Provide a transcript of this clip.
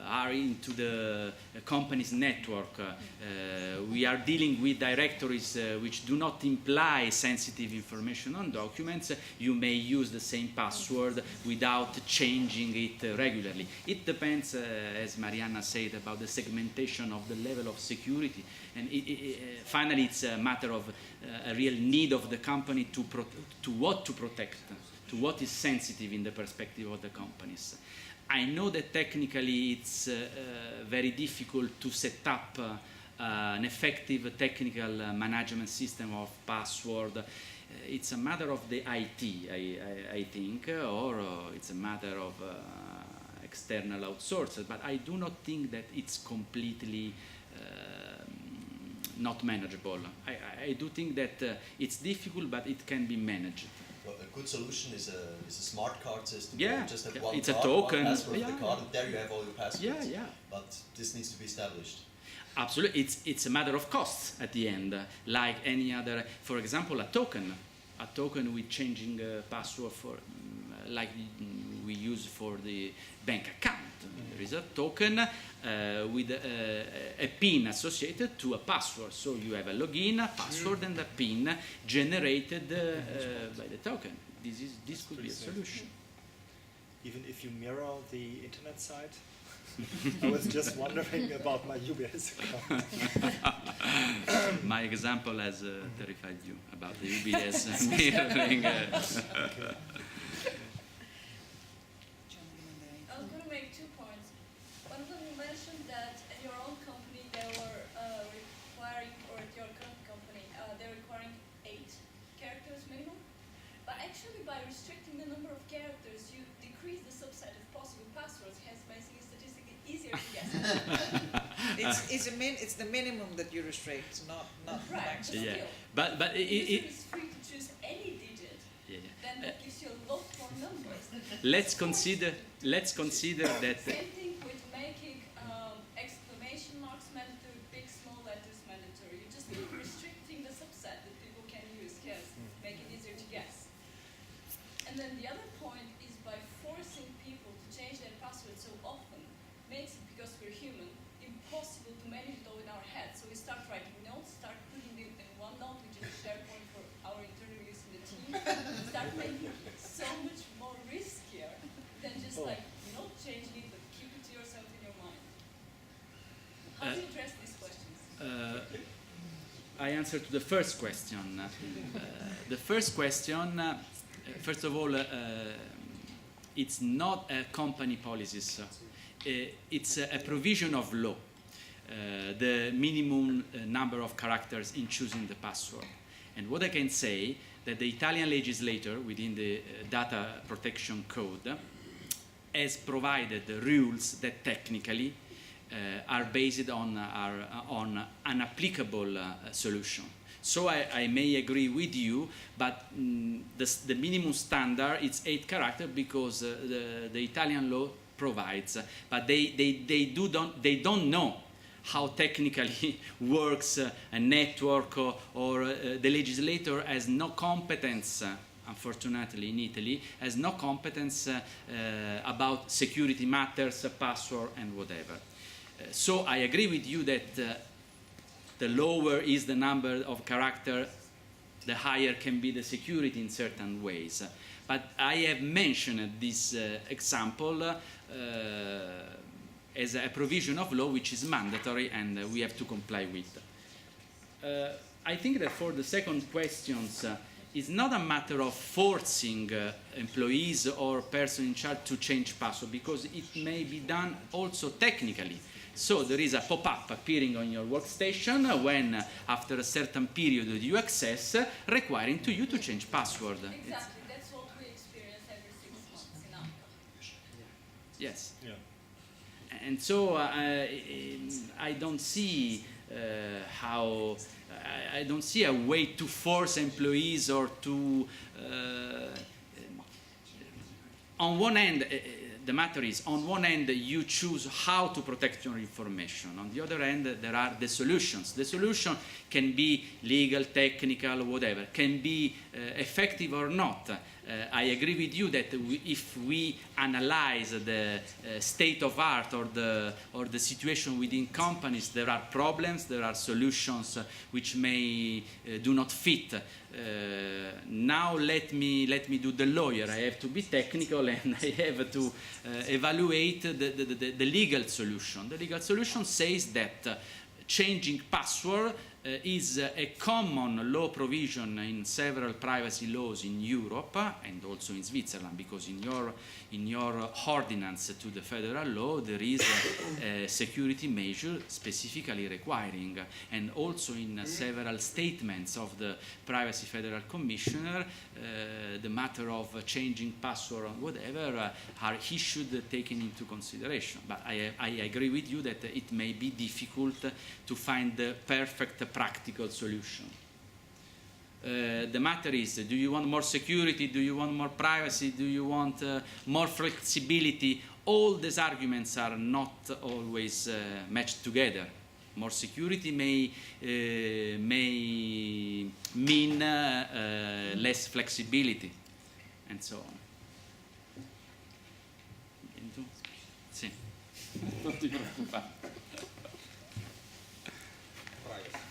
are into the company's network. We are dealing with directories which do not imply sensitive information on documents. You may use the same password without changing it regularly. It depends, as Marianna said, about the segmentation of the level of security. And finally, it's a matter of a real need of the company to what to protect, to what is sensitive in the perspective of the companies. I know that technically it's very difficult to set up an effective technical management system of password. It's a matter of the IT, I think, or it's a matter of external outsourcers. But I do not think that it's completely not manageable. I do think that it's difficult, but it can be managed. Well, a good solution is a smart card system. Yeah, you just have one it's card, a token. one password for the card, and there you have all your passwords. Yeah. But this needs to be established. Absolutely, it's a matter of costs at the end, like any other. For example, a token with changing password for, like we use for the bank account. There is a token with a PIN associated to a password. So you have a login, a password, and a PIN generated by the token. This could be a solution. Even if you mirror the internet site? I was just wondering about my UBS account. My example has terrified you about the UBS mirroring. I was going to make 2 points. One of them, you mentioned that in your own company they were requiring, or at your current company, they're requiring 8 characters minimum. But actually, by restricting the number of characters, you decrease the subset of possible passwords, hence making it statistically easier to guess. It's the minimum that you restrict, not right, maximum. Yeah, but the user is free to choose any digit. Yeah. Then that gives you a lot more numbers. Let's consider that. Same thing with making exclamation marks mandatory, big, small letters mandatory. You just keep restricting the subset that people can use, make it easier to guess. And then the other point is by forcing people to change their password so often, makes it, because we're human, impossible to manage it all in our heads. So we start writing notes, start putting them in OneNote, which is SharePoint for our internal use in the team, start making it so much more riskier than just not changing it, but keep it to yourself in your mind. How do you address these questions? I answer to the first question. The first question, first of all, it's not a company policies. It's a provision of law, the minimum number of characters in choosing the password. And what I can say, that the Italian legislator within the data protection code has provided the rules that technically are based on an applicable solution. So I may agree with you, but the minimum standard is 8 characters because the Italian law provides, but they don't know how technically works a network, or the legislator has no competence, unfortunately in Italy, has no competence about security matters, password and whatever. So I agree with you that the lower is the number of characters, the higher can be the security in certain ways. But I have mentioned this example as a provision of law which is mandatory and we have to comply with. I think that for the second questions, it's not a matter of forcing employees or person in charge to change password, because it may be done also technically. So there is a pop-up appearing on your workstation when, after a certain period you access, requiring you to change password. Exactly, that's what we experience every 6 months in our company. Yes. Yeah. And so I don't see I don't see a way to force employees or to on one end, the matter is, on one end you choose how to protect your information. On the other end, there are the solutions. The solution can be legal, technical, whatever, can be effective or not. I agree with you that if we analyze the state of art or the situation within companies, there are problems, there are solutions which may do not fit. Now let me do the lawyer. I have to be technical and I have to evaluate the legal solution. The legal solution says that changing password is a common law provision in several privacy laws in Europe and also in Switzerland, because in your ordinance to the federal law there is a security measure specifically requiring, and also in several statements of the Privacy Federal Commissioner, the matter of changing password or whatever are issued taken into consideration. But I agree with you that it may be difficult to find the perfect practical solution. The matter is, do you want more security? Do you want more privacy? Do you want more flexibility? All these arguments are not always matched together. More security may mean less flexibility, and so on. Sì. Non ti preoccupare. Prego.